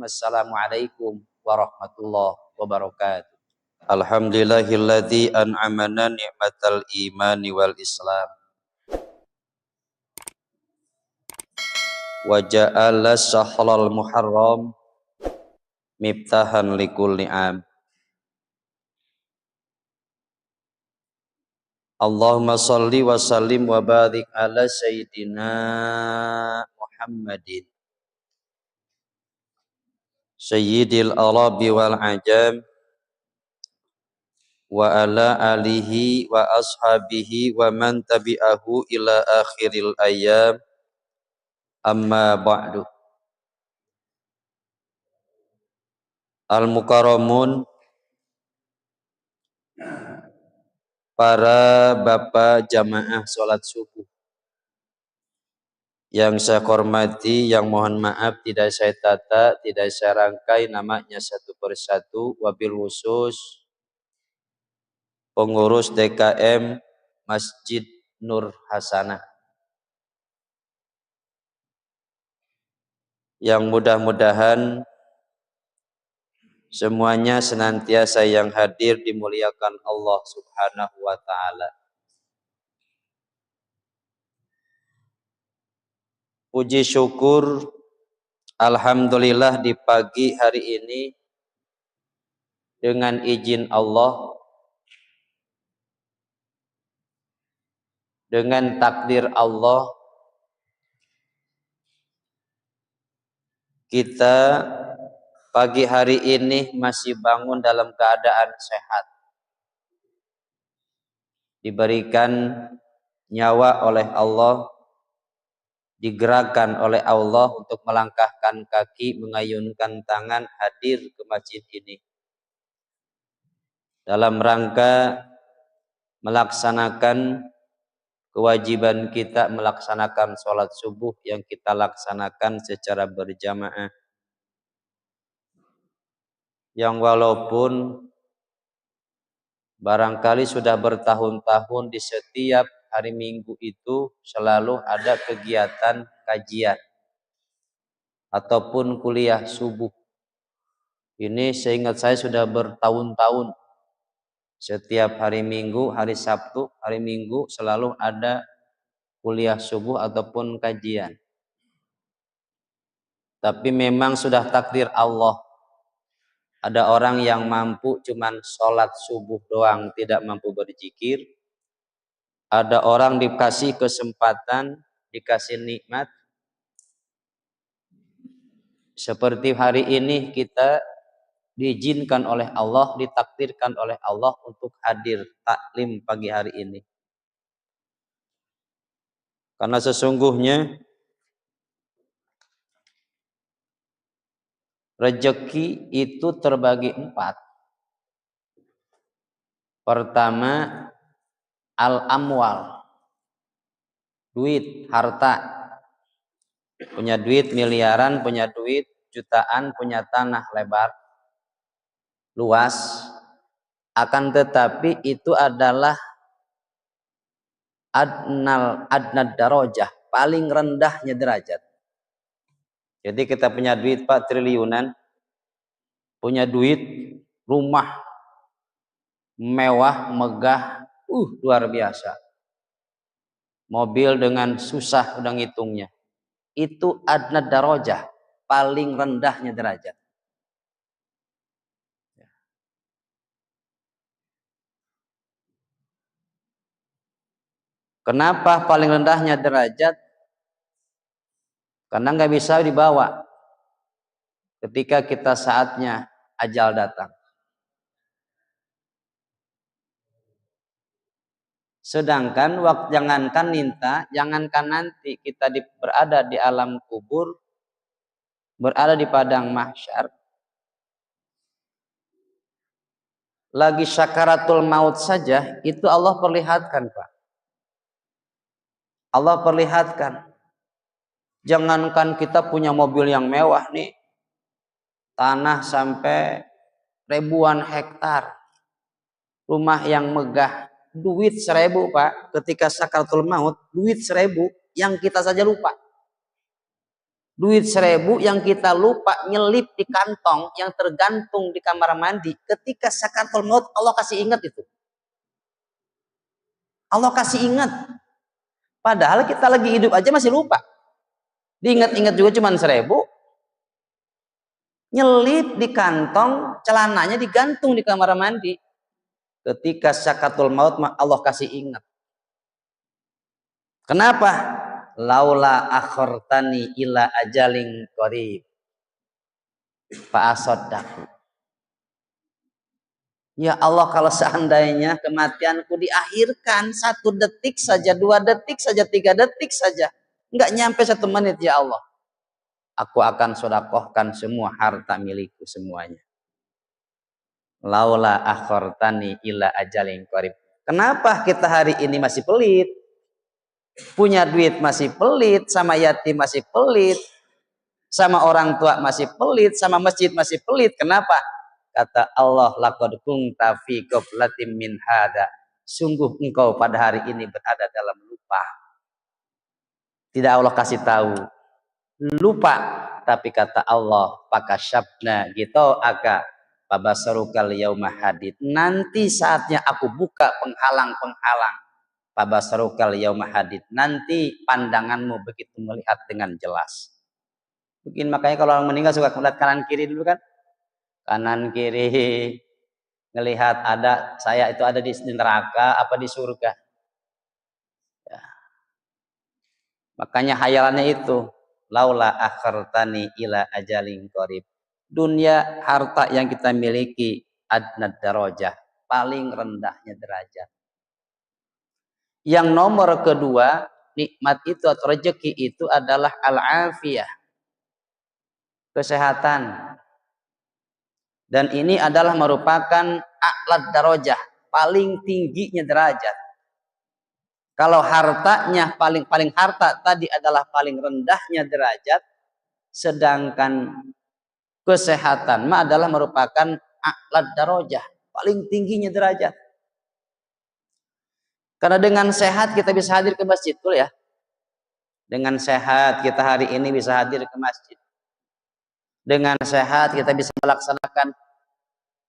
Assalamualaikum warahmatullahi wabarakatuh. Alhamdulillahilladzi an'amana ni'matal imani wal islam wa ja'ala syahrul muharram miftahan likulli am. Allahumma shalli wa sallim wa barik ala sayyidina Muhammadin sayyidil arabi wal ajam wa ala alihi wa ashabihi wa man tabi'ahu ila akhiril ayyam, amma ba'du. Al-mukarramun, para bapak jamaah sholat subuh yang saya hormati, yang mohon maaf tidak saya tata, tidak saya rangkai namanya satu persatu, wabil khusus pengurus DKM Masjid Nur Hasanah, yang mudah-mudahan semuanya senantiasa yang hadir dimuliakan Allah Subhanahu wa ta'ala. Puji syukur, alhamdulillah di pagi hari ini dengan izin Allah, dengan takdir Allah, kita pagi hari ini masih bangun dalam keadaan sehat, diberikan nyawa oleh Allah, digerakkan oleh Allah untuk melangkahkan kaki, mengayunkan tangan, hadir ke masjid ini dalam rangka melaksanakan kewajiban kita, melaksanakan sholat subuh yang kita laksanakan secara berjamaah, yang walaupun barangkali sudah bertahun-tahun di setiap hari Minggu itu selalu ada kegiatan kajian ataupun kuliah subuh. Ini seingat saya sudah bertahun-tahun, setiap hari Minggu, hari Sabtu, hari Minggu selalu ada kuliah subuh ataupun kajian. Tapi memang sudah takdir Allah, ada orang yang mampu cuman sholat subuh doang, tidak mampu berzikir. Ada orang dikasih kesempatan, dikasih nikmat. Seperti hari ini kita diizinkan oleh Allah, ditakdirkan oleh Allah untuk hadir taklim pagi hari ini. Karena sesungguhnya rezeki itu terbagi 4. Pertama, al-amwal, duit, harta. Punya duit miliaran, punya duit jutaan, punya tanah lebar, luas. Akan tetapi itu adalah adnad darajah, paling rendahnya derajat. Jadi kita punya duit 4 triliunan, punya duit, rumah mewah, megah, luar biasa. Mobil dengan susah udah ngitungnya. Itu adnad darajah, paling rendahnya derajat. Kenapa paling rendahnya derajat? Karena nggak bisa dibawa ketika kita saatnya ajal datang. Sedangkan jangankan minta, jangankan nanti kita berada di alam kubur, berada di padang mahsyar, lagi syakaratul maut saja, itu Allah perlihatkan, Pak. Allah perlihatkan. Jangankan kita punya mobil yang mewah nih, tanah sampai ribuan hektar, rumah yang megah, duit 1000, Pak. Ketika sakaratul maut, duit 1000 yang kita saja lupa. Duit 1.000 yang kita lupa nyelip di kantong yang tergantung di kamar mandi. Ketika sakaratul maut Allah kasih ingat itu. Allah kasih ingat. Padahal kita lagi hidup aja masih lupa. Diingat-ingat juga cuma 1.000. Nyelip di kantong, celananya digantung di kamar mandi. Ketika sakaratul maut Allah kasih ingat. Kenapa? Laula akhortani ila ajalin qarib fa asaddaqu. Ya Allah, kalau seandainya kematianku diakhirkan 1 detik saja, 2 detik saja, 3 detik saja, enggak nyampe 1 menit, ya Allah, aku akan sedekahkan semua harta milikku semuanya. Laula akhortani ila ajalin qarib. Kenapa kita hari ini masih pelit? Punya duit masih pelit, sama yatim masih pelit, sama orang tua masih pelit, sama masjid masih pelit. Kenapa? Kata Allah, laqad kunta fi ghaflatin min hada. Sungguh engkau pada hari ini berada dalam lupa. Tidak Allah kasih tahu. Lupa, tapi kata Allah, fakasyafna ghita'aka fabasarukal yauma hadid. Nanti saatnya aku buka penghalang-penghalang. Fabasarukal yauma hadid. Nanti pandanganmu begitu melihat dengan jelas. Mungkin makanya kalau orang meninggal suka melihat kanan kiri dulu kan? Kanan kiri ngelihat ada saya itu ada di neraka apa di surga. Ya. Makanya hayalannya itu laula akhartani ila ajalin qarib. Dunia harta yang kita miliki adnad darajah, paling rendahnya derajat. Yang nomor kedua, nikmat itu atau rezeki itu adalah al-afiyah. Kesehatan. Dan ini adalah merupakan a'lad darajah, paling tingginya derajat. Kalau hartanya paling harta tadi adalah paling rendahnya derajat, sedangkan kesehatan mah adalah merupakan a'lad darajah, paling tingginya derajat. Karena dengan sehat kita bisa hadir ke masjid, betul ya? Dengan sehat kita hari ini bisa hadir ke masjid. Dengan sehat kita bisa melaksanakan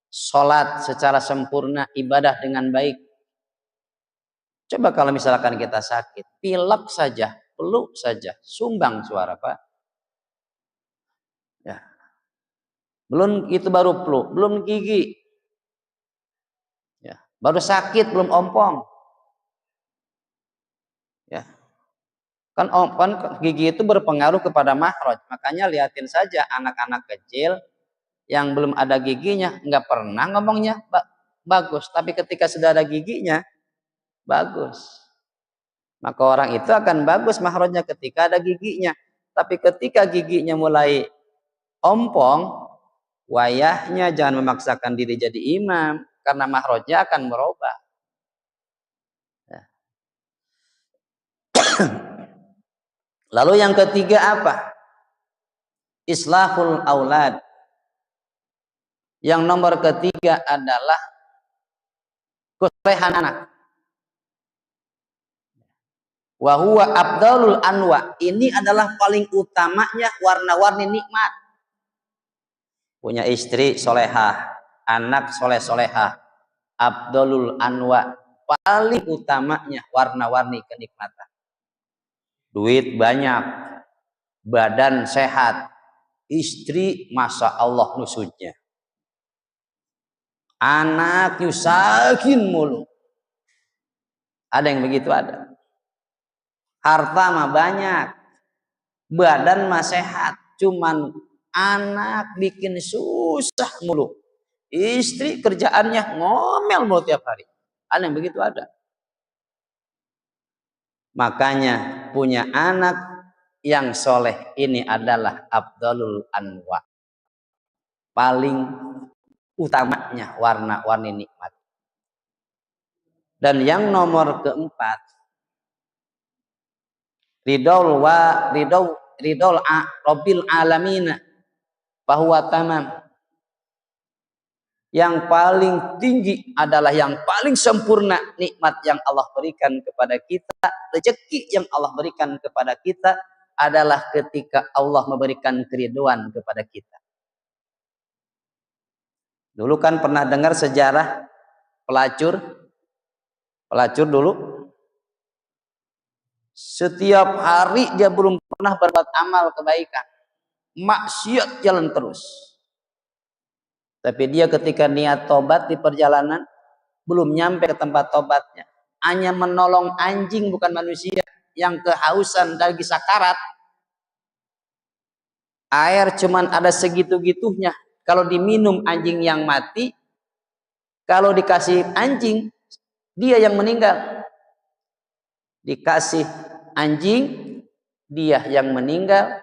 sholat secara sempurna, ibadah dengan baik. Coba kalau misalkan kita sakit, pilek saja, peluk saja, sumbang suara, Pak. Ya. Belum itu baru peluk, belum gigi. Ya. Baru sakit, belum ompong. Ya. Kan gigi itu berpengaruh kepada makhraj. Makanya lihatin saja anak-anak kecil yang belum ada giginya, nggak pernah ngomongnya bagus. Tapi ketika sudah ada giginya, bagus. Maka orang itu akan bagus makhrajnya ketika ada giginya. Tapi ketika giginya mulai ompong, wayahnya jangan memaksakan diri jadi imam, karena makhrajnya akan merubah. Ya. Lalu yang ketiga apa? Islahul aulad. Yang nomor ketiga adalah kesolehan anak. Wa huwa abdalul anwa. Ini adalah paling utamanya warna-warni nikmat. Punya istri solehah, anak soleh-solehah. Abdalul anwa. Paling utamanya warna-warni kenikmatan. Duit banyak, badan sehat, istri masya Allah nusujnya. Anak yusakin mulu. Ada yang begitu ada. Harta mah banyak, badan mah sehat, cuman anak bikin susah mulu. Istri kerjaannya ngomel mulu tiap hari. Ada yang begitu ada. Makanya punya anak yang soleh ini adalah abdalul anwa. Paling utamanya warna-warni nikmat. Dan yang nomor keempat, ridol rabbil alamin bahwa tamam. Yang paling tinggi adalah yang paling sempurna nikmat yang Allah berikan kepada kita, rezeki yang Allah berikan kepada kita adalah ketika Allah memberikan keriduan kepada kita. Dulu kan pernah dengar sejarah pelacur dulu. Setiap hari dia belum pernah berbuat amal kebaikan, maksiat jalan terus. Tapi dia ketika niat tobat di perjalanan, belum nyampe ke tempat tobatnya, hanya menolong anjing bukan manusia yang kehausan lagi sakarat. Air cuman ada segitu-gitunya. Kalau diminum anjing yang mati, kalau dikasih anjing, dia yang meninggal. Dikasih anjing, dia yang meninggal.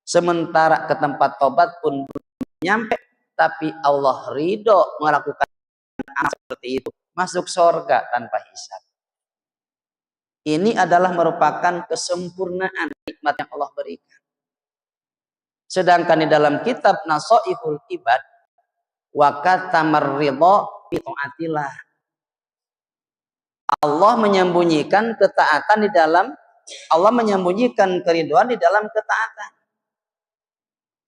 Sementara ke tempat tobat pun belum nyampe, tapi Allah ridho melakukan amal seperti itu, masuk surga tanpa hisab. Ini adalah merupakan kesempurnaan nikmat yang Allah berikan. Sedangkan di dalam kitab Nasaihul Ibad, wa katamar ridha bi taatillah, Allah menyembunyikan ketaatan di dalam, Allah menyembunyikan keriduan di dalam ketaatan.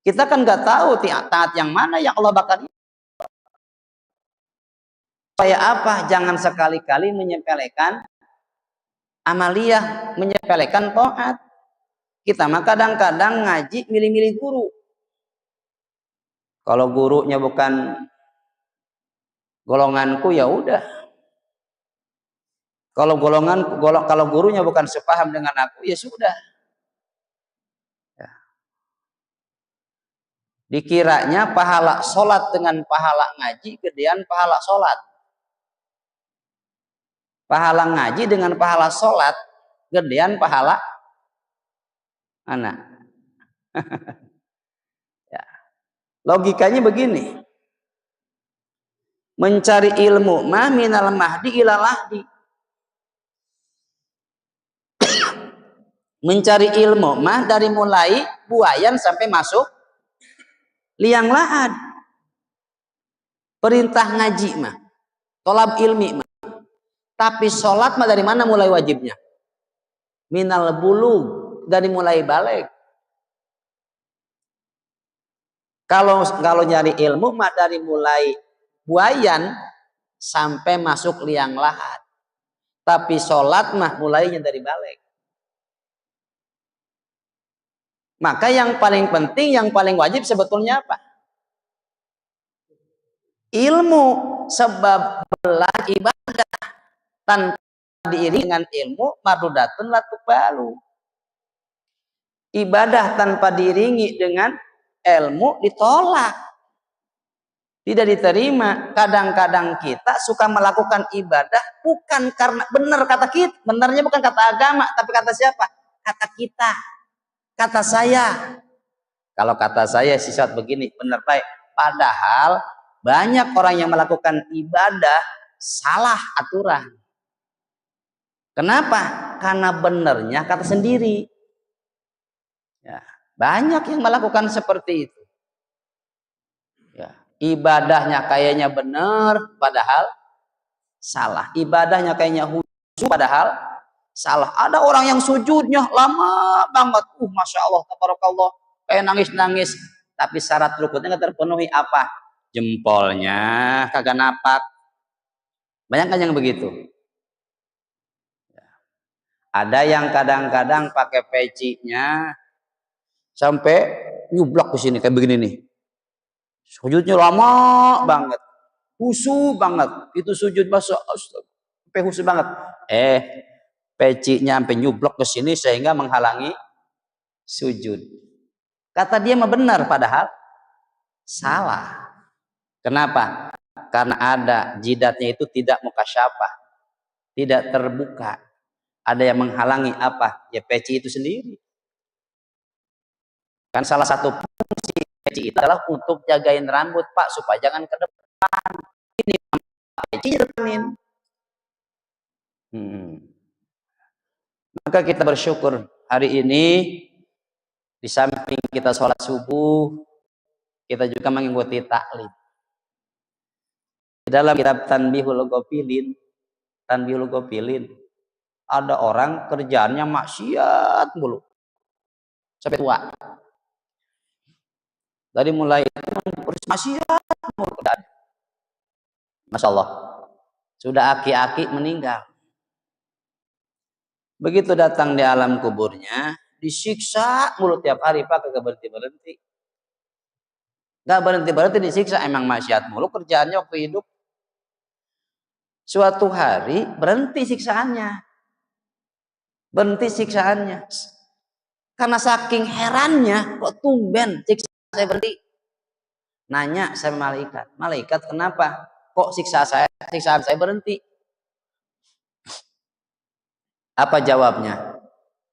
Kita kan nggak tahu taat yang mana yang Allah bakal. Supaya apa? Jangan sekali-kali menyepelekan amaliyah, menyepelekan taat. Kita mah kadang-kadang ngaji milih-milih guru. Kalau gurunya bukan golonganku ya udah. Kalau kalau gurunya bukan sepaham dengan aku ya sudah. Ya. Dikiranya pahala sholat dengan pahala ngaji gedean pahala sholat. Pahala ngaji dengan pahala sholat gedean pahala anak. Ya. Logikanya begini. Mencari ilmu mah minal mahdi ilal lahdi. Mencari ilmu mah dari mulai buayan sampai masuk liang lahat. Perintah ngaji mah, tolab ilmi mah. Tapi sholat mah dari mana mulai wajibnya? Minal bulug, dari mulai balik. Kalau nyari ilmu mah dari mulai buayan sampai masuk liang lahat. Tapi sholat mah mulainya dari balik. Maka yang paling penting, yang paling wajib sebetulnya apa? Ilmu. Sebab belah ibadah tanpa diiringi dengan ilmu mardudatun la tuqbalu. Ibadah tanpa diiringi dengan ilmu ditolak, tidak diterima. Kadang-kadang kita suka melakukan ibadah bukan karena benar kata kita, benarnya bukan kata agama, tapi kata siapa? Kata kita, kata saya. Kalau kata saya sifat begini benar baik, padahal banyak orang yang melakukan ibadah salah aturan. Kenapa? Karena benernya kata sendiri. Ya, banyak yang melakukan seperti itu. Ya, ibadahnya kayaknya benar, padahal salah. Ibadahnya kayaknya khusyuk, padahal salah. Ada orang yang sujudnya lama banget. Masya Allah, tabarakallah, kayak nangis-nangis. Tapi syarat rukunnya nggak terpenuhi apa? Jempolnya kagak napak. Banyak kan yang begitu. Ada yang kadang-kadang pakai pecinya sampai nyublak ke sini kayak begini nih. Sujudnya lama banget. Khusyuk banget. Itu sujud masa sampai khusyuk banget. Pecinya sampai nyublak ke sini sehingga menghalangi sujud. Kata dia mah benar padahal salah. Kenapa? Karena ada jidatnya itu tidak mukasyafah. Tidak terbuka. Ada yang menghalangi apa? Ya peci itu sendiri. Kan salah satu fungsi peci itu adalah untuk jagain rambut, Pak, supaya jangan ke depan. Ini peci depanin. Maka kita bersyukur hari ini di samping kita sholat subuh, kita juga mengikuti taklim. Di dalam kitab Tanbihul Ghafilin, ada orang kerjaannya maksiat mulu. sampai tua. Dari mulai maksiat, Masya Allah, sudah aki-aki meninggal. Begitu datang di alam kuburnya, disiksa mulut tiap hari, Pak, kagak berhenti-berhenti. Gak berhenti-berhenti disiksa, emang maksiat mulu kerjaannya waktu hidup. Suatu hari berhenti siksaannya. Berhenti siksaannya. Karena saking herannya, kok tumben siksa saya berhenti. Nanya sama malaikat, malaikat kenapa? Kok siksaan saya berhenti? Apa jawabnya?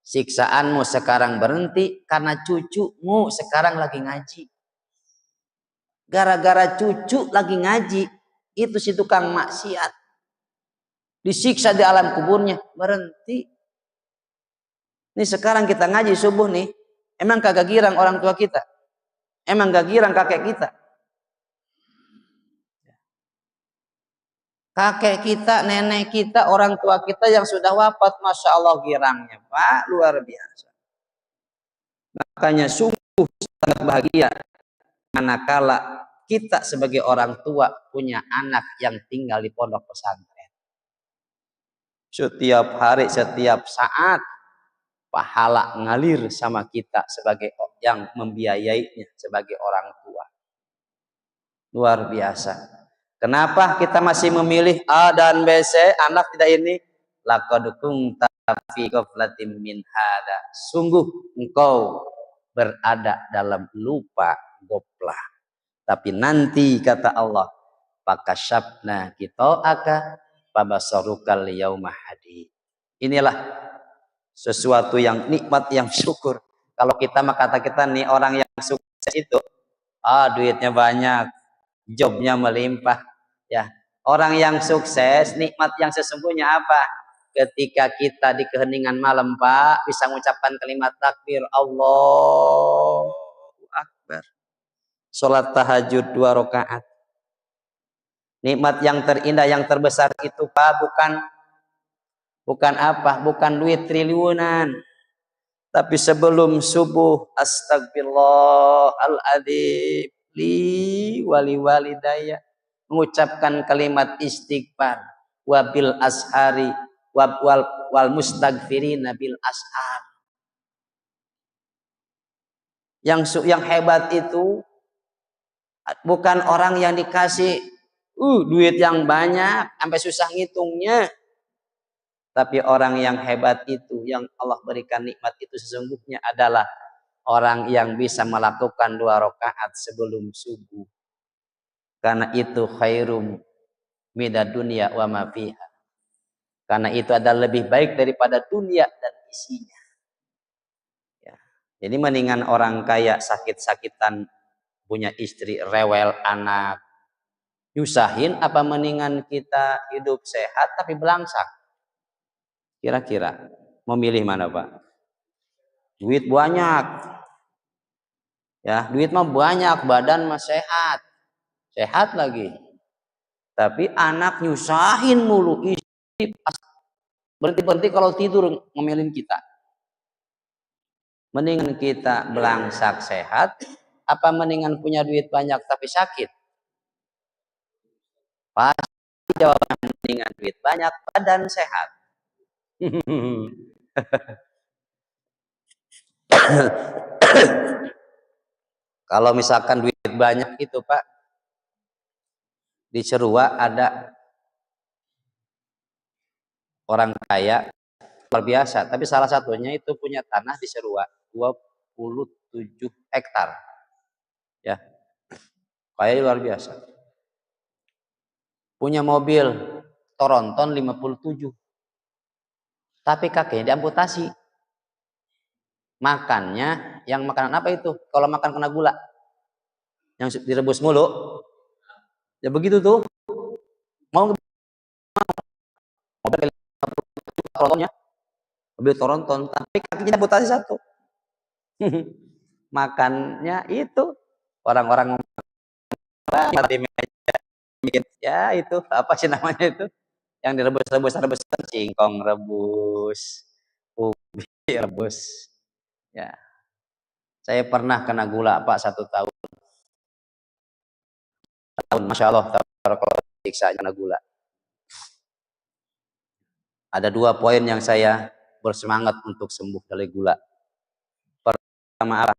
Siksaanmu sekarang berhenti karena cucumu sekarang lagi ngaji. Gara-gara cucu lagi ngaji, itu si tukang maksiat disiksa di alam kuburnya, berhenti. Nih sekarang kita ngaji subuh nih, emang kagak girang orang tua kita? Emang gak girang kakek kita? Kakek kita, nenek kita, orang tua kita yang sudah wafat, Masya Allah girangnya, Pak, luar biasa. Makanya sungguh sangat bahagia manakala kita sebagai orang tua punya anak yang tinggal di pondok pesantren. Setiap hari, setiap saat pahala ngalir sama kita sebagai yang membiayainya sebagai orang tua. Luar biasa. Kenapa kita masih memilih A dan B, C, anak tidak ini? Laqad kunta fi ghaflatin min hada. Sungguh engkau berada dalam lupa goplah. Tapi nanti kata Allah, fakasyafna kita'aka fabasarukal yauma hadid. Inilah sesuatu yang nikmat, yang syukur. Kalau kita mah kata kita nih orang yang sukses itu, duitnya banyak, jobnya melimpah. Ya, orang yang sukses, nikmat yang sesungguhnya apa? Ketika kita di keheningan malam, Pak, bisa mengucapkan kalimat takbir, Allahu Akbar. Sholat tahajud 2 rakaat. Nikmat yang terindah, yang terbesar itu, Pak, bukan apa? Bukan duit triliunan. Tapi sebelum subuh, astagfirullahaladzim li wali walidaya, mengucapkan kalimat istighfar, wabil ashari wal mustagfirina bil ashar. Yang hebat itu bukan orang yang dikasih duit yang banyak sampai susah ngitungnya. Tapi orang yang hebat itu, yang Allah berikan nikmat itu sesungguhnya adalah orang yang bisa melakukan 2 rakaat sebelum subuh. Karena itu khairum minad dunya wa ma fiha. Karena itu adalah lebih baik daripada dunia dan isinya. Ya. Jadi mendingan orang kaya sakit-sakitan, punya istri rewel, anak nyusahin, apa mendingan kita hidup sehat tapi belangsak? Kira-kira memilih mana, Pak? Duit banyak. Ya, duit mah banyak, badan mah sehat. Sehat lagi. Tapi anak nyusahin mulu, istri berhenti-berhenti kalau tidur ngomelin kita. Mendingan kita belangsak sehat, apa mendingan punya duit banyak tapi sakit? Pasti jawabannya mendingan duit banyak, badan sehat. Kalau misalkan duit banyak itu, Pak, di Cerua ada orang kaya luar biasa, tapi salah satunya itu punya tanah di Cerua 27 hektar. Ya. Kaya luar biasa. Punya mobil Toronton 57. Tapi kakeknya diamputasi. Makannya yang makanan apa itu? Kalau makan kena gula. Yang direbus mulu. Ya begitu tuh. Mau mobil Torontonnya. Mobil Toronton, tapi kakinya diamputasi 1. Makannya itu orang-orang ya itu apa sih namanya itu? Yang direbus singkong rebus, ubi rebus. Ya. Saya pernah kena gula Pak 1 tahun. Masya Allah, tabarakallah, siksa kena gula. Ada 2 poin yang saya bersemangat untuk sembuh dari gula. Pertama,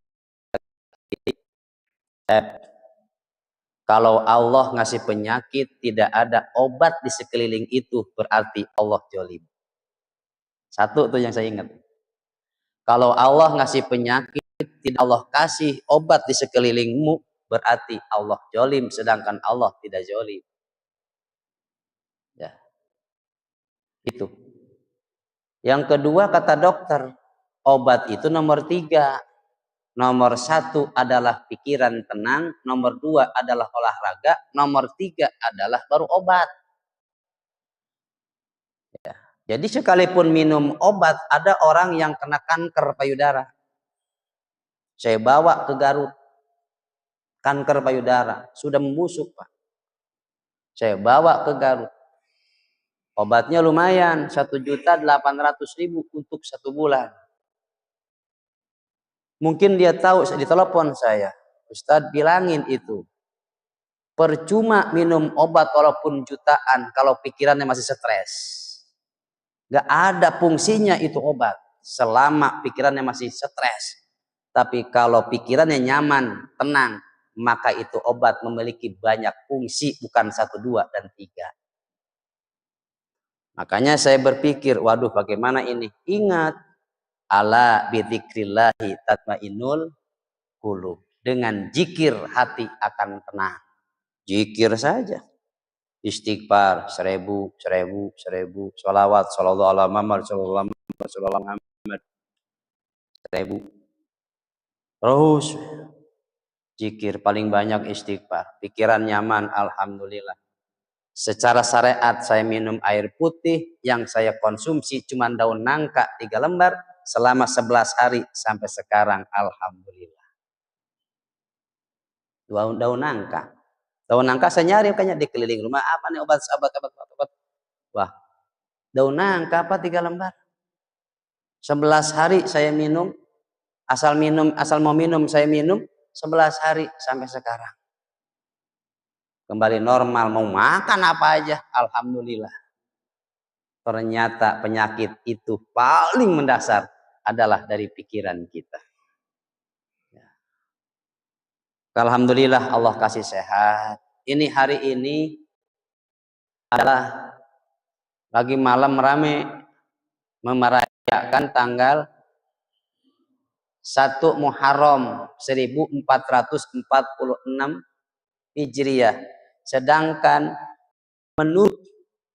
kalau Allah ngasih penyakit, tidak ada obat di sekeliling itu, berarti Allah jolim. 1 tuh yang saya ingat. Kalau Allah ngasih penyakit, tidak Allah kasih obat di sekelilingmu, berarti Allah jolim, sedangkan Allah tidak jolim. Ya, itu. Yang kedua, kata dokter, obat itu nomor 3. Nomor 1 adalah pikiran tenang, nomor 2 adalah olahraga, nomor 3 adalah baru obat. Ya. Jadi sekalipun minum obat, ada orang yang kena kanker payudara. Saya bawa ke Garut, kanker payudara, sudah membusuk Pak. Saya bawa ke Garut. Obatnya lumayan, 1.800.000 untuk 1 bulan. Mungkin dia tahu, ditelepon saya, Ustadz bilangin itu. Percuma minum obat walaupun jutaan kalau pikirannya masih stres. Gak ada fungsinya itu obat selama pikirannya masih stres. Tapi kalau pikirannya nyaman, tenang, maka itu obat memiliki banyak fungsi, bukan 1, 2, dan 3. Makanya saya berpikir, waduh bagaimana ini? Ingat, ala bidzikrillahi tatmainnul qulub. Dengan zikir hati akan tenang. Zikir saja. Istighfar 1000, 1000, 1000. Sholawat sallallahu alaihi wasallam, sallallahu alaihi wasallam 1000. Terus zikir, paling banyak istighfar. Pikiran nyaman, alhamdulillah. Secara syariat saya minum air putih, yang saya konsumsi cuma daun nangka 3 lembar selama 11 hari sampai sekarang, alhamdulillah. Daun nangka. Daun nangka saya nyari kayaknya di keliling rumah, apa nih obat. Wah, daun nangka apa 3 lembar. 11 hari saya minum, asal mau minum saya minum 11 hari sampai sekarang. Kembali normal, mau makan apa aja, alhamdulillah. Ternyata penyakit itu paling mendasar adalah dari pikiran kita. Alhamdulillah Allah kasih sehat. Ini hari ini adalah lagi malam rame memerayakan tanggal 1 Muharram 1446 Hijriah. Sedangkan menurut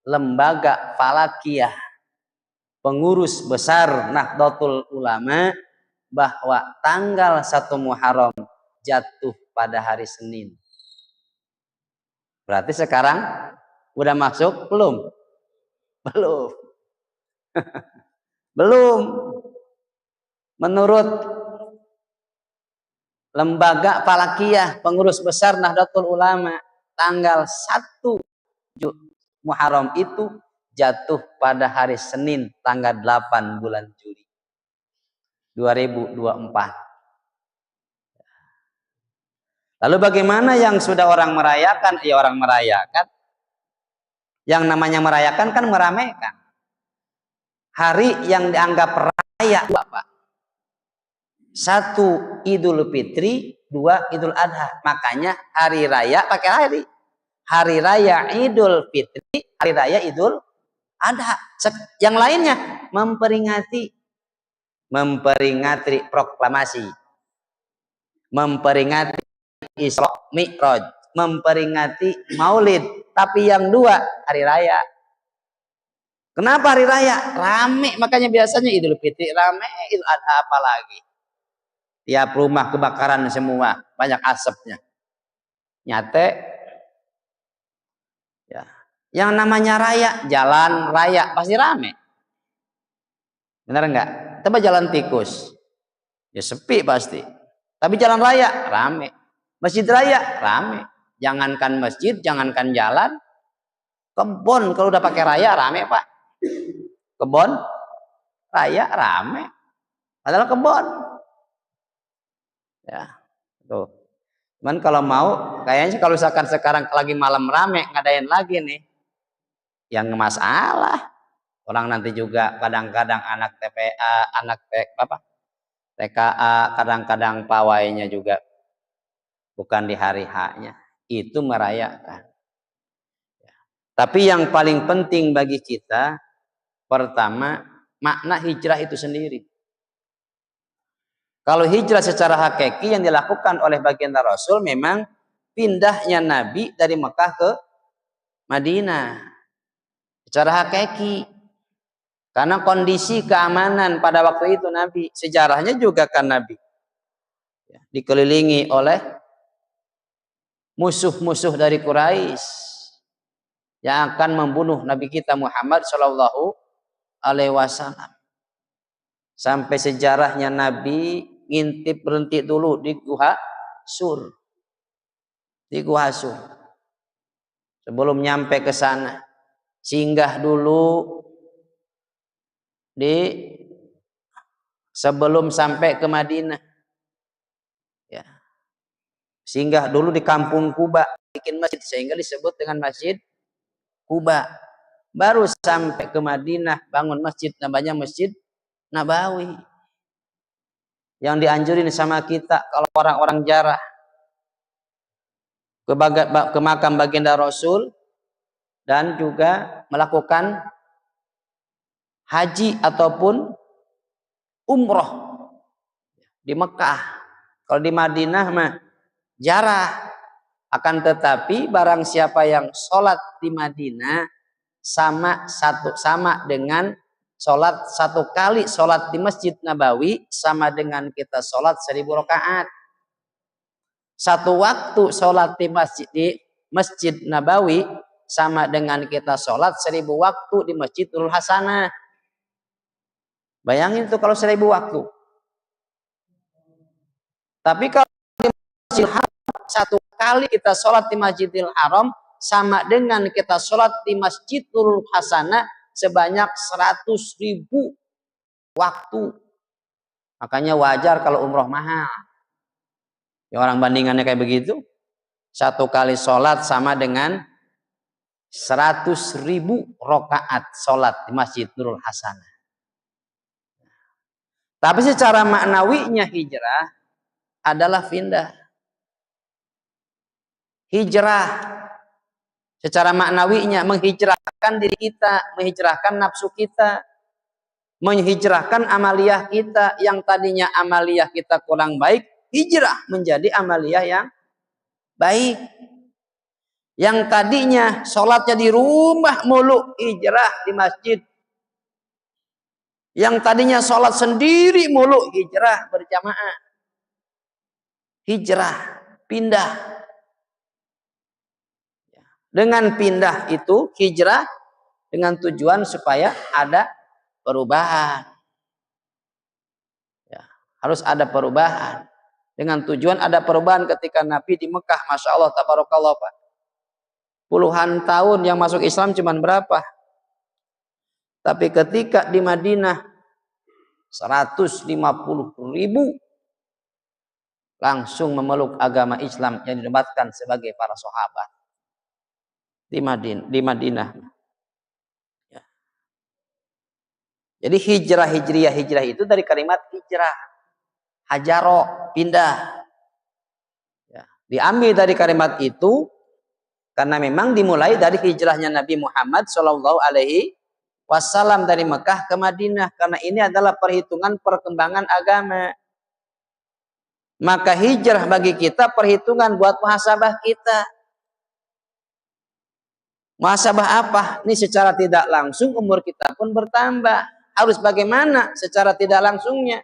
lembaga Falakiyah, pengurus besar Nahdlatul Ulama, bahwa tanggal 1 Muharram jatuh pada hari Senin. Berarti sekarang udah masuk belum? Belum. Belum. Menurut lembaga Falakiyah, pengurus besar Nahdlatul Ulama, tanggal 1 Muharram itu jatuh pada hari Senin, tanggal 8 bulan Juli 2024. Lalu bagaimana yang sudah orang merayakan? Ya orang merayakan. Yang namanya merayakan kan meramaikan. Hari yang dianggap raya Bapak. 1 Idul Fitri, 2 Idul Adha. Makanya hari raya pakai hari. Hari raya Idul Fitri, hari raya Idul Adha. Yang lainnya memperingati proklamasi, memperingati Isra Mi'raj, memperingati Maulid. Tapi yang 2 hari raya. Kenapa hari raya? Rame, makanya biasanya Idul Fitri rame, Idul Adha apalagi. Tiap rumah kebakaran semua, banyak asapnya. Nyate. Ya. Yang namanya raya, jalan raya pasti rame. Benar enggak? Coba jalan tikus. Ya sepi pasti. Tapi jalan raya rame. Masjid raya rame. Jangankan masjid, jangankan jalan, kebon kalau udah pakai raya rame Pak. Kebon raya rame. Padahal kebon. Ya, tuh. Cuman kalau mau, kayaknya kalau misalkan sekarang lagi malam rame ngadain lagi nih, yang masalah. Orang nanti juga kadang-kadang anak TPA, anak apa? TKA, kadang-kadang pawainya juga bukan di hari H-nya. Itu merayakan. Tapi yang paling penting bagi kita, pertama, makna hijrah itu sendiri. Kalau hijrah secara hakiki yang dilakukan oleh baginda Rasul memang pindahnya Nabi dari Mekah ke Madinah. Secara hakiki. Karena kondisi keamanan pada waktu itu Nabi. Sejarahnya juga kan Nabi dikelilingi oleh musuh-musuh dari Quraisy yang akan membunuh Nabi kita Muhammad Shallallahu Alaihi Wasallam. Sampai sejarahnya Nabi ngintip berhenti dulu di Gua Sur. Di Gua Sur. Sebelum nyampe ke sana, singgah dulu sebelum sampai ke Madinah. Ya. Singgah dulu di kampung Kuba, bikin masjid sehingga disebut dengan Masjid Kuba. Baru sampai ke Madinah bangun masjid namanya Masjid Nabawi. Yang dianjurin sama kita kalau orang-orang jarah ke makam baginda Rasul dan juga melakukan haji ataupun umroh di Mekah. Kalau di Madinah mah jarah. Akan tetapi barang siapa yang sholat di Madinah sama dengan sholat satu kali sholat di Masjid Nabawi sama dengan kita sholat 1000 rakaat. Satu waktu sholat di Masjid Nabawi sama dengan kita sholat 1000 waktu di Masjidul Hasanah. Bayangin tuh kalau 1000 waktu. Tapi kalau di Masjidil Haram satu kali kita sholat di Masjidil Haram sama dengan kita sholat di Masjidul Hasanah sebanyak 100.000 waktu. Makanya wajar kalau umroh mahal. Ya orang bandingannya kayak begitu. Satu kali sholat sama dengan 100.000 rakaat sholat di Masjidul Hasanah. Tapi secara maknawinya hijrah adalah pindah. Hijrah secara maknawinya menghijrahkan diri kita, menghijrahkan nafsu kita, menghijrahkan amaliyah kita yang tadinya amaliyah kita kurang baik, hijrah menjadi amaliyah yang baik. Yang tadinya sholatnya di rumah mulu, hijrah di masjid. Yang tadinya sholat sendiri mulu, hijrah berjamaah. Hijrah, pindah. Dengan pindah itu hijrah dengan tujuan supaya ada perubahan. Ya, harus ada perubahan. Dengan tujuan ada perubahan ketika Nabi di Mekah, Masya Allah, tabarakallah Pak. Puluhan tahun yang masuk Islam cuman berapa? Tapi ketika di Madinah 150.000 langsung memeluk agama Islam yang dinobatkan sebagai para sahabat. Di Madinah. Ya. Jadi hijrah itu dari kalimat hijrah, hajaro, pindah. Ya. Diambil dari kalimat itu karena memang dimulai dari hijrahnya Nabi Muhammad Shallallahu Alaihi Wasallam dari Mekah ke Madinah. Karena ini adalah perhitungan perkembangan agama. Maka hijrah bagi kita perhitungan buat muhasabah kita. Muhasabah apa? Ini secara tidak langsung umur kita pun bertambah. Harus bagaimana secara tidak langsungnya?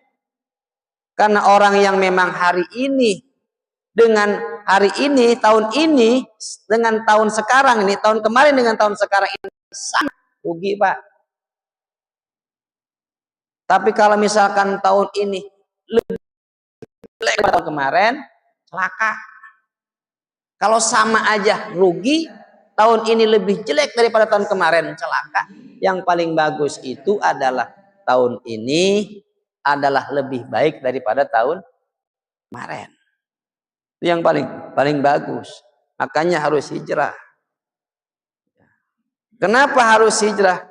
Karena orang yang memang hari ini dengan hari ini, tahun ini dengan tahun sekarang ini, tahun kemarin dengan tahun sekarang ini sama rugi, Pak. Tapi kalau misalkan tahun ini lebih jelek dari tahun kemarin, celaka. Kalau sama aja rugi, tahun ini lebih jelek daripada tahun kemarin, celaka. Yang paling bagus itu adalah tahun ini adalah lebih baik daripada tahun kemarin. Itu yang paling bagus. Makanya harus hijrah. Kenapa harus hijrah?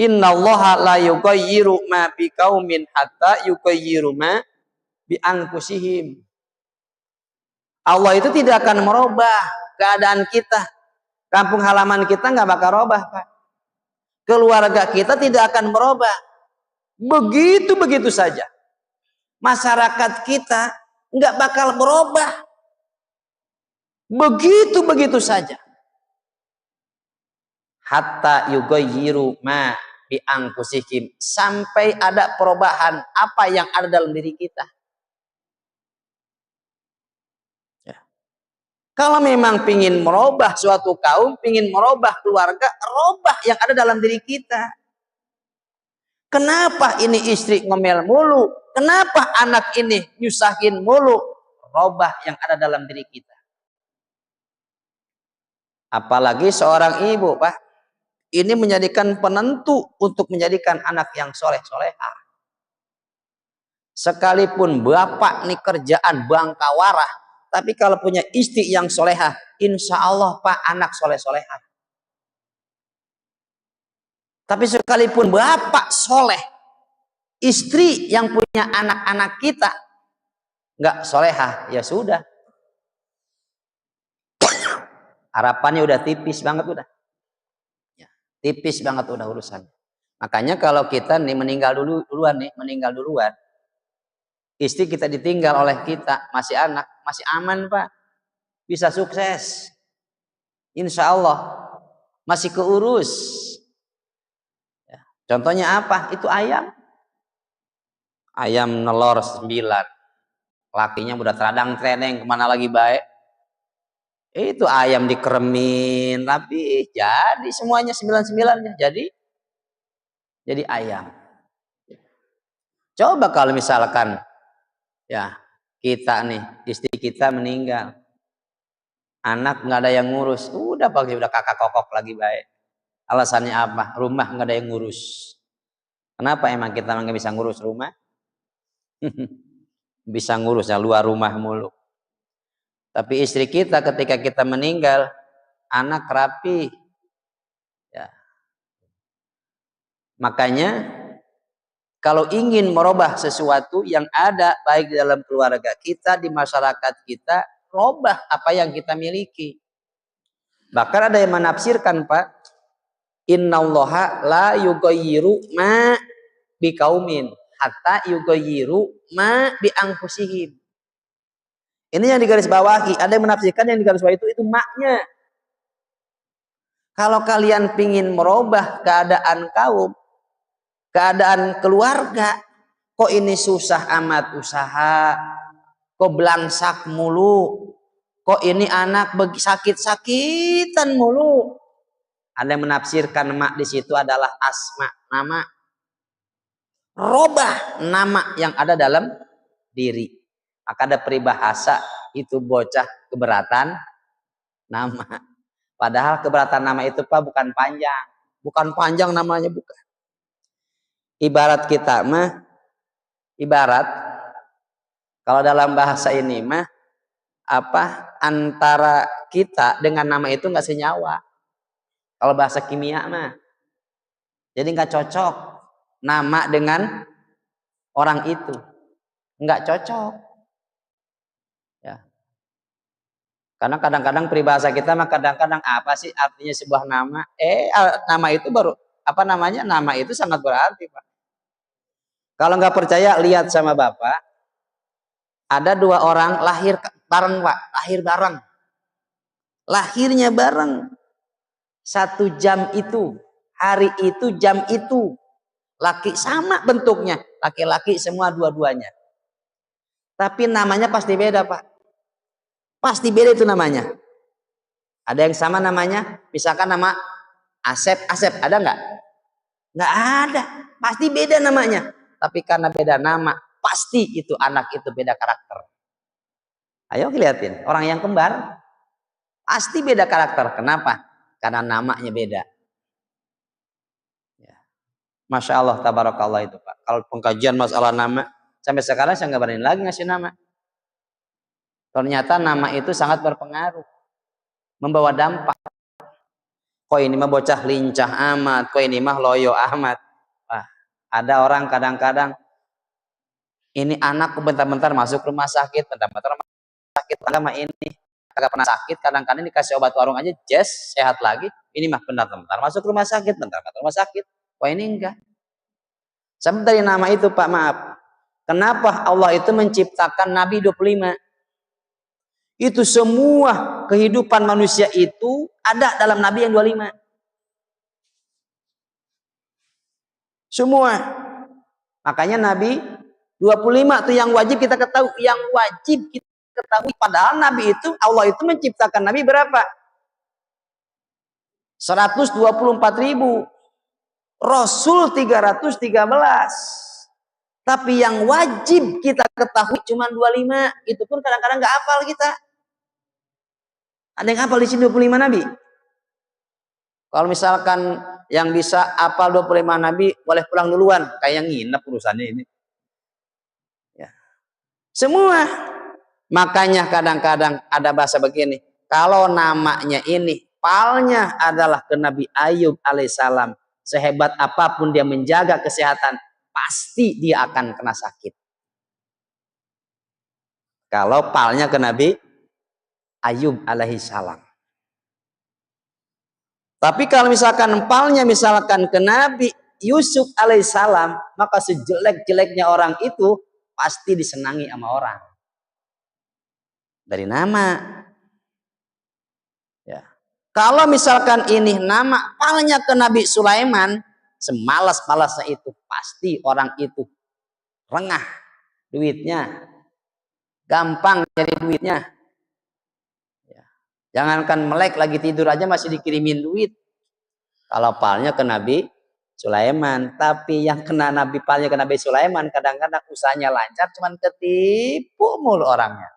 Innallaha la yughayyiru ma biqaumin hatta yughayyiru ma bi anfusihim. Allah itu tidak akan merubah keadaan kita. Kampung halaman kita nggak bakal robah, Pak. Keluarga kita tidak akan merubah. Begitu saja. Masyarakat kita nggak bakal berubah. Begitu saja. Hatta yughayyiru ma bi anfusihim, sampai ada perubahan apa yang ada dalam diri kita. Ya. Kalau memang pingin merubah suatu kaum, pingin merubah keluarga, robah yang ada dalam diri kita. Kenapa ini istri ngomel mulu? Kenapa anak ini nyusahin mulu? Robah yang ada dalam diri kita. Apalagi seorang ibu, Pak. Ini menjadikan penentu untuk menjadikan anak yang soleh-solehah. Sekalipun bapak nih kerjaan bangkawarah, tapi kalau punya istri yang solehah, insya Allah Pak anak soleh-solehah. Tapi sekalipun bapak soleh, istri yang punya anak-anak kita nggak solehah, ya sudah. Harapannya udah tipis banget udah. Ya, tipis banget udah urusan. Makanya kalau kita nih meninggal duluan, istri kita ditinggal oleh kita, masih anak, masih aman Pak. Bisa sukses. Insya Allah. Masih keurus. Ya. Contohnya apa? Itu ayam. Ayam nelor 9. Lakinya udah teradang-teradeng kemana lagi baik. Itu ayam dikeremin. Tapi jadi semuanya 9-9-nya. Jadi ayam. Coba kalau misalkan ya kita nih, istri kita meninggal, anak nggak ada yang ngurus, udah kakak kokok lagi baik. Alasannya apa? Rumah nggak ada yang ngurus. Kenapa emang kita nggak bisa ngurus rumah? Bisa ngurusnya luar rumah mulu. Tapi istri kita ketika kita meninggal, anak rapi. Ya. Makanya kalau ingin merubah sesuatu yang ada baik di dalam keluarga kita, di masyarakat kita, rubah apa yang kita miliki. Bahkan ada yang menafsirkan, Pak, innallaha la yughayyiru ma biqaumin hatta yughayyiru ma bi anfusihim. Ini yang digarisbawahi. Ada yang menafsirkan yang digarisbawahi itu maknya. Kalau kalian pingin merubah keadaan kaum, keadaan keluarga, kok ini susah amat usaha, kok belangsak mulu, kok ini anak sakit-sakitan mulu. Ada yang menafsirkan mak di situ adalah asma, nama. Robah nama yang ada dalam diri. Maka ada peribahasa itu bocah keberatan nama. Padahal keberatan nama itu Pak bukan panjang. Bukan panjang namanya, bukan. Ibarat kita mah, ibarat kalau dalam bahasa ini mah apa antara kita dengan nama itu nggak senyawa. Kalau bahasa kimia mah, jadi nggak cocok nama dengan orang itu, nggak cocok. Ya. Karena kadang-kadang peribahasa kita mah kadang-kadang apa sih artinya sebuah nama? Nama itu baru apa namanya? Nama itu sangat berarti Pak. Kalau nggak percaya lihat sama Bapak, ada 2 orang lahir bareng Pak, lahir bareng. Lahirnya bareng. 1 jam itu, hari itu, jam itu. Laki sama bentuknya, laki-laki semua dua-duanya. Tapi namanya pasti beda Pak. Pasti beda itu namanya. Ada yang sama namanya, misalkan nama Asep, ada nggak? Nggak ada, pasti beda namanya. Tapi karena beda nama, pasti itu anak itu beda karakter. Ayo lihatin, orang yang kembar pasti beda karakter. Kenapa? Karena namanya beda. Ya. Masya Allah, tabarakallah itu Pak. Kalau pengkajian masalah nama, sampai sekarang saya nggak berani lagi ngasih nama. Ternyata nama itu sangat berpengaruh, membawa dampak. Kok ini mah bocah lincah amat, kok ini mah loyo amat. Wah, ada orang kadang-kadang ini anak bentar-bentar masuk rumah sakit, bentar-bentar sakit, sama ini agak pernah sakit, kadang-kadang dikasih obat warung aja, jess, sehat lagi. Ini mah bentar-bentar masuk rumah sakit, bentar-bentar rumah sakit. Wah, ini enggak. Sebab dari nama itu, Pak, maaf. Kenapa Allah itu menciptakan Nabi 25? Itu semua kehidupan manusia itu ada dalam Nabi yang 25. Semua. Makanya Nabi 25 itu yang wajib kita ketahui, yang wajib kita ketahui. Padahal Nabi itu, Allah itu menciptakan Nabi berapa? 124.000. Rasul 313. Tapi yang wajib kita ketahui cuma 25. Itu pun kadang-kadang nggak hafal kita. Ada yang hafal di sini 25 Nabi? Kalau misalkan yang bisa hafal 25 Nabi boleh pulang duluan, kayak nginep urusannya ini. Ya. Semua. Makanya kadang-kadang ada bahasa begini, kalau namanya ini palnya adalah ke Nabi Ayub alaihissalam, sehebat apapun dia menjaga kesehatan, pasti dia akan kena sakit. Kalau palnya ke Nabi Ayub alaihissalam. Tapi kalau misalkan palnya misalkan ke Nabi Yusuf alaihissalam, maka sejelek-jeleknya orang itu pasti disenangi sama orang. Dari nama. Ya. Kalau misalkan ini nama palnya ke Nabi Sulaiman, semalas-malasnya itu pasti orang itu rengah duitnya, gampang cari duitnya. Ya. Jangankan melek, lagi tidur aja masih dikirimin duit. Kalau palnya ke Nabi Sulaiman, tapi yang kena Nabi palnya ke Nabi Sulaiman kadang-kadang usahanya lancar, cuman ketipu mulu orangnya,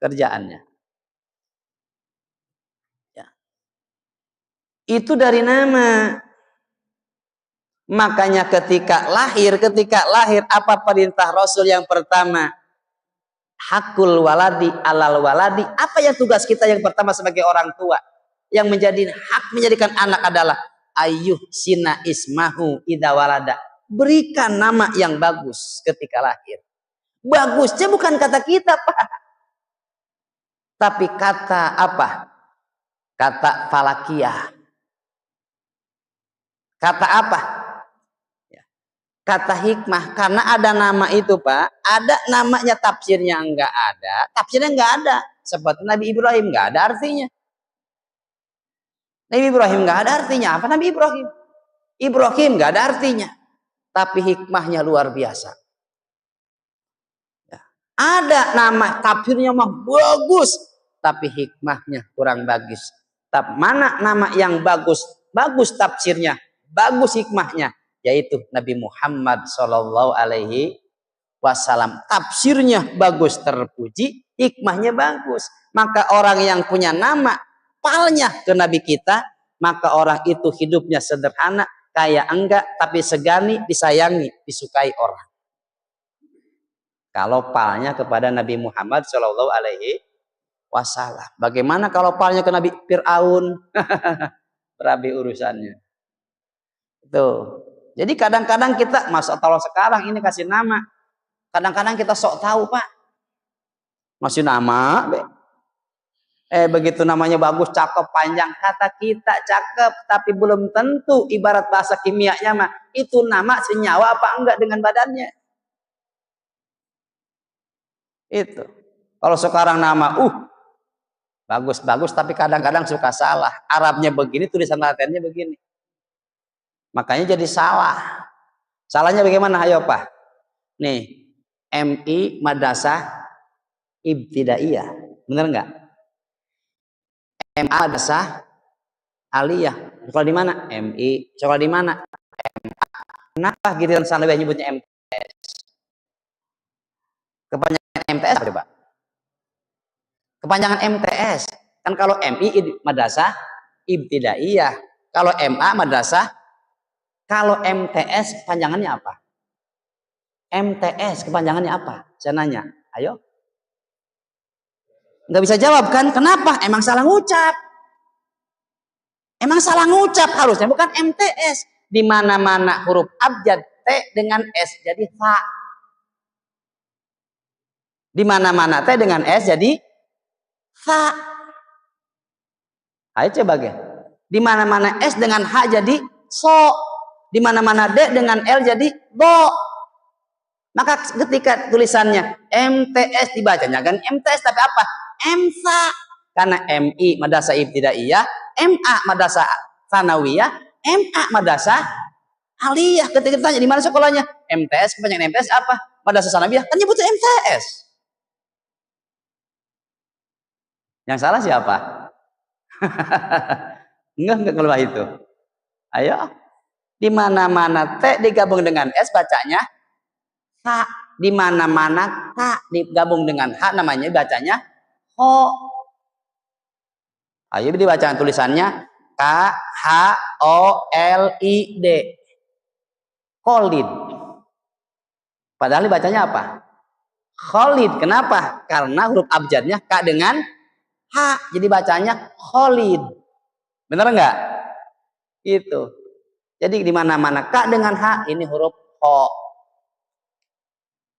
kerjaannya. Ya. Itu dari nama. Makanya ketika lahir apa perintah Rasul yang pertama? Hakul waladi alal waladi. Apa yang tugas kita yang pertama sebagai orang tua? Yang menjadi hak menjadikan anak adalah ayuh sina ismahu ida walada. Berikan nama yang bagus ketika lahir. Bagusnya bukan kata kita, Pak. Tapi kata apa? Kata falakiyah. Kata apa? Kata hikmah. Karena ada nama itu, Pak. Ada namanya, tafsirnya enggak ada. Tafsirnya enggak ada. Seperti Nabi Ibrahim enggak ada artinya. Nabi Ibrahim enggak ada artinya. Apa Nabi Ibrahim? Ibrahim enggak ada artinya. Tapi hikmahnya luar biasa. Ya. Ada nama tafsirnya mah bagus, tapi hikmahnya kurang bagus. Tapi mana nama yang bagus? Bagus tafsirnya, bagus hikmahnya, yaitu Nabi Muhammad Shallallahu Alaihi Wasallam. Tafsirnya bagus, terpuji, hikmahnya bagus. Maka orang yang punya nama palnya ke Nabi kita, maka orang itu hidupnya sederhana, kaya enggak, tapi segani, disayangi, disukai orang. Kalau palnya kepada Nabi Muhammad Shallallahu Alaihi Wasallam. Bagaimana kalau palnya ke Nabi Fir'aun? Berabi urusannya. Itu. Jadi kadang-kadang kita, masa kalau sekarang ini kasih nama, kadang-kadang kita sok tahu, Pak. Masih nama, be. Begitu namanya bagus, cakep, panjang, kata kita cakep, tapi belum tentu ibarat bahasa kimianya mah itu nama senyawa apa enggak dengan badannya. Itu. Kalau sekarang nama, bagus-bagus, tapi kadang-kadang suka salah. Arabnya begini, tulisan Latinnya begini. Makanya jadi salah. Salahnya bagaimana? Ayo, Pak. Nih, MI Madrasah Ibtidaiyah. Bener nggak? MA Madrasah Aliyah. Sekolah di mana? MI. Sekolah di mana? MA. Kenapa giliran Sanawiyah nyebutnya MTS? Kepanjangan MTS apa, Pak? Kepanjangan MTS. Kan kalau MI Madrasah Ibtidaiyah. Kalau MA Madrasah. Kalau MTS kepanjangannya apa? MTS kepanjangannya apa? Saya nanya. Ayo. Nggak bisa jawab kan? Kenapa? Emang salah ngucap. Emang salah ngucap harusnya bukan MTS. Di mana-mana huruf abjad T dengan S jadi fa. Di mana-mana T dengan S jadi fa. Ayo coba ge. Di mana-mana S dengan H jadi so. Di mana-mana D dengan L jadi do. Maka ketika tulisannya MTS dibacanya kan MTS tapi apa? MSA. Karena MI madrasah ibtidaiyah, MA madrasah tsanawiyah, MA madrasah aliyah. Ketika ditanya di mana sekolahnya? MTS, kepanjangan MTS apa? Madrasah tsanawiyah. Kan nyebutnya MTS. Yang salah siapa? Enggak keluar itu. Ayo. Di mana-mana T digabung dengan S bacanya H. Di mana-mana K digabung dengan H namanya bacanya Ho. Ayo dibaca tulisannya K H O L I D. Khalid. Padahal dibacanya apa? Khalid. Kenapa? Karena huruf abjadnya K dengan H. Jadi bacanya Khalid. Benar enggak? Itu. Jadi di mana-mana K dengan H ini huruf Ho.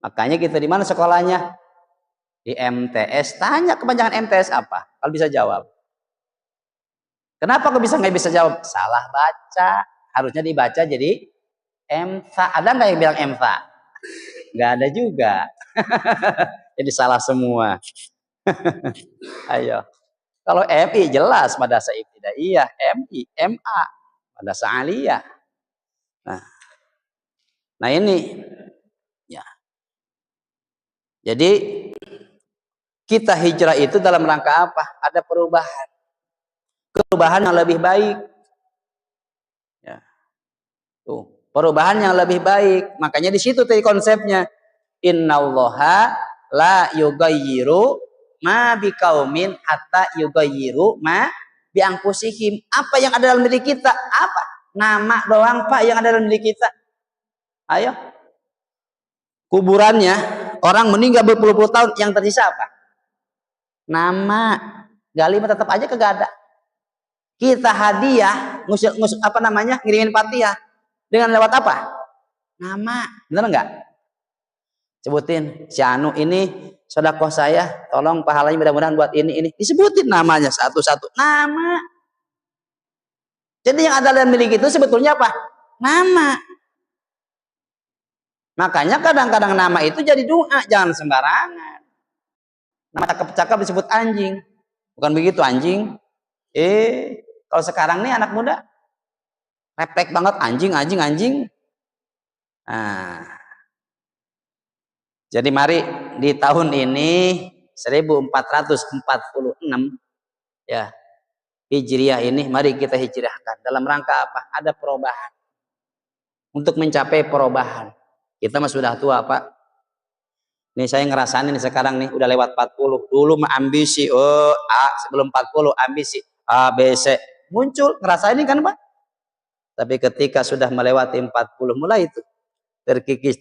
Makanya kita di mana sekolahnya? Di MTS. Tanya kepanjangan MTS apa? Kalau bisa jawab. Kenapa kok nggak bisa jawab? Salah baca. Harusnya dibaca jadi MSA. Ada nggak yang bilang MSA? Nggak ada juga. Jadi salah semua. Ayo. Kalau MI jelas madrasah ibtidaiyah, MI, MA, madrasah aliyah. Nah ini ya. Jadi kita hijrah itu dalam rangka apa? Ada perubahan. Perubahan yang lebih baik. Ya. Tuh, perubahan yang lebih baik. Makanya di situ tadi konsepnya. Innallaha la yughayyiru ma biqaumin hatta yughayyiru ma bi anfusihim. Apa yang ada dalam diri kita? Apa? Nama doang Pak yang ada dalam diri kita. Ayo. Kuburannya orang meninggal berpuluh-puluh tahun yang tersisa apa? Nama. Gali tetap aja kagak ada. Kita hadiah apa namanya? Ngirimin Fatihah dengan lewat apa? Nama. Benar enggak? Sebutin si Anu ini sedekah saya, tolong pahalanya mudah-mudahan buat ini. Disebutin namanya satu-satu. Nama. Jadi yang ada dalam milik itu sebetulnya apa? Nama. Makanya kadang-kadang nama itu jadi doa, jangan sembarangan. Nama cakep-cakep disebut anjing. Bukan begitu anjing. Kalau sekarang nih anak muda refleks banget anjing. Nah, jadi mari di tahun ini 1446 ya Hijriah ini mari kita hijrahkan dalam rangka apa? Ada perubahan. Untuk mencapai perubahan. Kita mah sudah tua, Pak. Nih saya ngerasain ini sekarang nih udah lewat 40. Dulu mah ambisi, sebelum 40 ambisi A B C muncul, ngerasain ini kan, Pak? Tapi ketika sudah melewati 40 mulai itu terkikis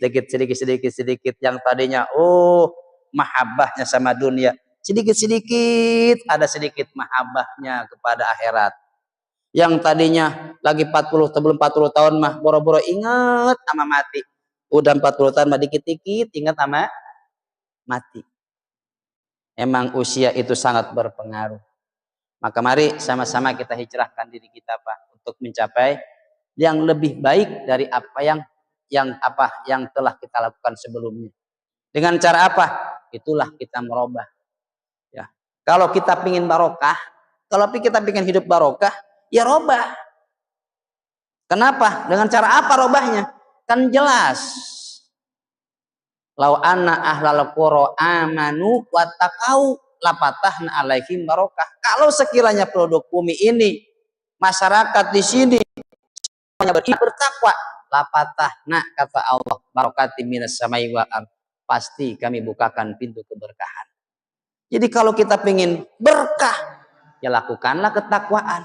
sedikit yang tadinya mahabbahnya sama dunia sedikit ada sedikit mahabbahnya kepada akhirat. Yang tadinya lagi 40 sebelum 40 tahun mah boro-boro ingat sama mati. Udah 40 tahun mah dikit-dikit ingat sama mati. Emang usia itu sangat berpengaruh. Maka mari sama-sama kita hijrahkan diri kita, Pak, untuk mencapai yang lebih baik dari apa yang telah kita lakukan sebelumnya. Dengan cara apa? Itulah kita merubah. Ya. Kalau kita pingin barokah, kalau kita pingin hidup barokah, ya robah. Kenapa? Dengan cara apa robahnya? Kan jelas. Lau anna ahlal qura amanu wattaqau lapatahna alaihim barokah. Kalau sekiranya penduduk bumi ini, masyarakat di sini semuanya bertakwa, lapatahna kata Allah barokati minas samai wal ardh. Pasti kami bukakan pintu keberkahan. Jadi kalau kita ingin berkah, ya lakukanlah ketakwaan.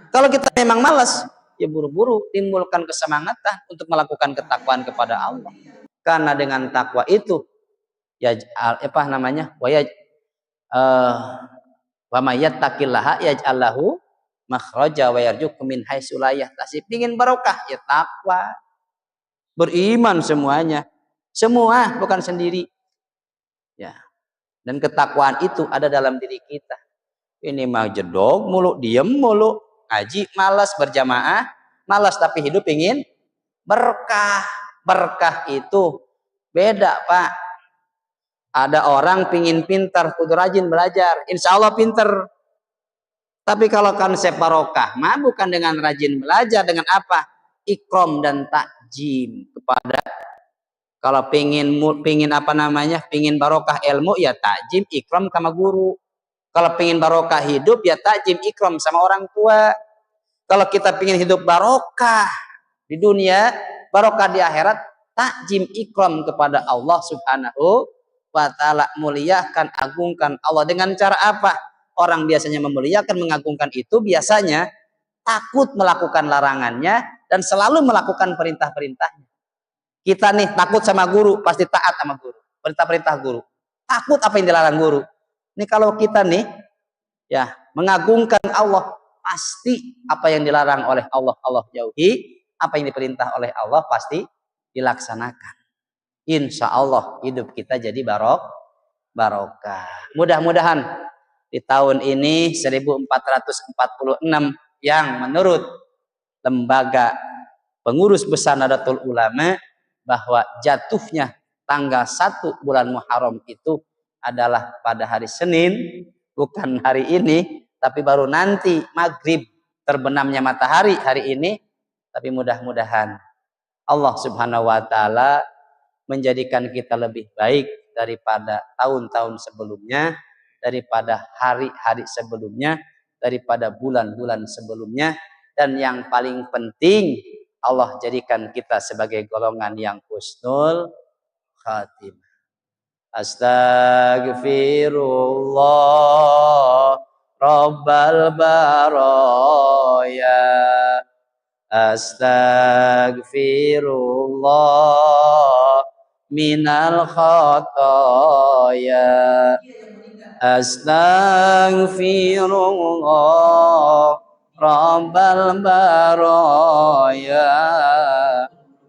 Kalau kita memang malas, ya buru-buru timbulkan kesemangatan untuk melakukan ketakwaan kepada Allah. Karena dengan takwa itu ya apa namanya? wa may yattaqillaha yaj'al lahu makhraja wa yarzuqhu min haitsu la yahtasib. Ingin barokah ya takwa, beriman semuanya. Semua bukan sendiri. Ya. Dan ketakwaan itu ada dalam diri kita. Ini mah jedog mulu, diem mulu, ngaji malas, berjamaah malas, tapi hidup ingin berkah. Berkah itu beda, Pak. Ada orang pingin pintar, kudu rajin belajar, insya Allah pinter. Tapi kalau konsep barokah mah bukan dengan rajin belajar, dengan apa? Ikram dan takjim kepada. Kalau pingin apa namanya, pingin barokah ilmu ya takjim ikram sama guru. Kalau pingin barokah hidup ya takjim ikram sama orang tua. Kalau kita pingin hidup barokah di dunia, barokah di akhirat, takjim ikram kepada Allah Subhanahu wa ta'ala, muliakan, agungkan Allah. Dengan cara apa? Orang biasanya memuliakan, mengagungkan itu biasanya takut melakukan larangannya dan selalu melakukan perintah-perintahnya. Kita nih takut sama guru, pasti taat sama guru, perintah-perintah guru. Takut apa yang dilarang guru. Ini kalau kita nih ya mengagungkan Allah, pasti apa yang dilarang oleh Allah, Allah jauhi. Apa yang diperintah oleh Allah pasti dilaksanakan. Insya Allah hidup kita jadi barokah. Mudah-mudahan di tahun ini 1446 yang menurut lembaga pengurus besar Nahdlatul Ulama bahwa jatuhnya tanggal 1 bulan Muharram itu adalah pada hari Senin, bukan hari ini, tapi baru nanti maghrib terbenamnya matahari hari ini. Tapi mudah-mudahan Allah Subhanahu wa ta'ala menjadikan kita lebih baik daripada tahun-tahun sebelumnya, daripada hari-hari sebelumnya, daripada bulan-bulan sebelumnya, dan yang paling penting Allah jadikan kita sebagai golongan yang husnul khatimah. Astaghfirullah Rabbal baraya. Astaghfirullah minal khataya. Astaghfirullah Rabbal baraya.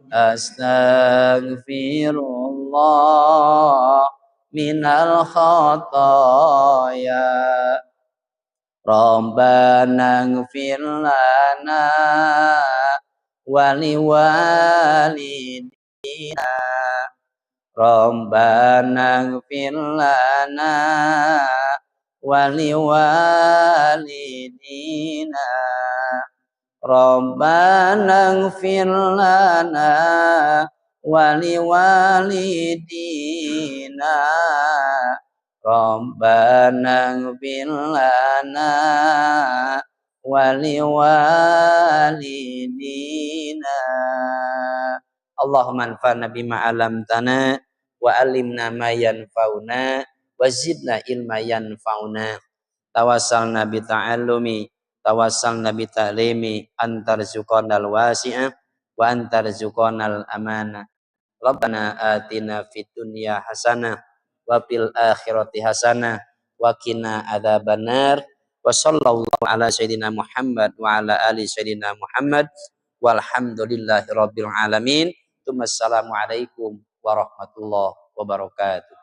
Astaghfirullah minal khataya. Rabbana ighfir lana wa liwalidina. Rabbana ighfir lana wa liwalidina. Rabbana ighfir lana wa liwalidina. Rabbana ighfir lana wa liwalidina. Allahumma anfa'na bima 'allamtana wa 'allimna ma yanfa'una wa zidna ilma yanfa'una. Tawassalna bi ta'allumi, tawassalna bi ta'limi, antarzuqanal wasi'ah wa antarzuqanal amanah. Rabbana atina fid dunya hasanah wa fil akhirati hasanah wa qina adzabannar. Wa sallallahu ala sayyidina Muhammad wa ala ali sayyidina Muhammad walhamdulillahi rabbil alamin. Assalamualaikum warahmatullahi wabarakatuh.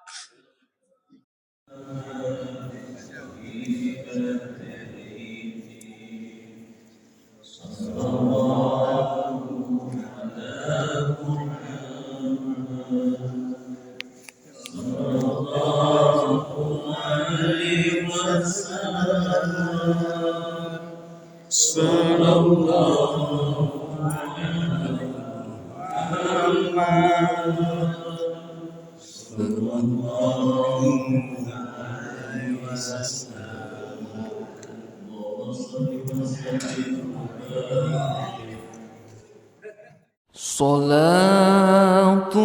صلاة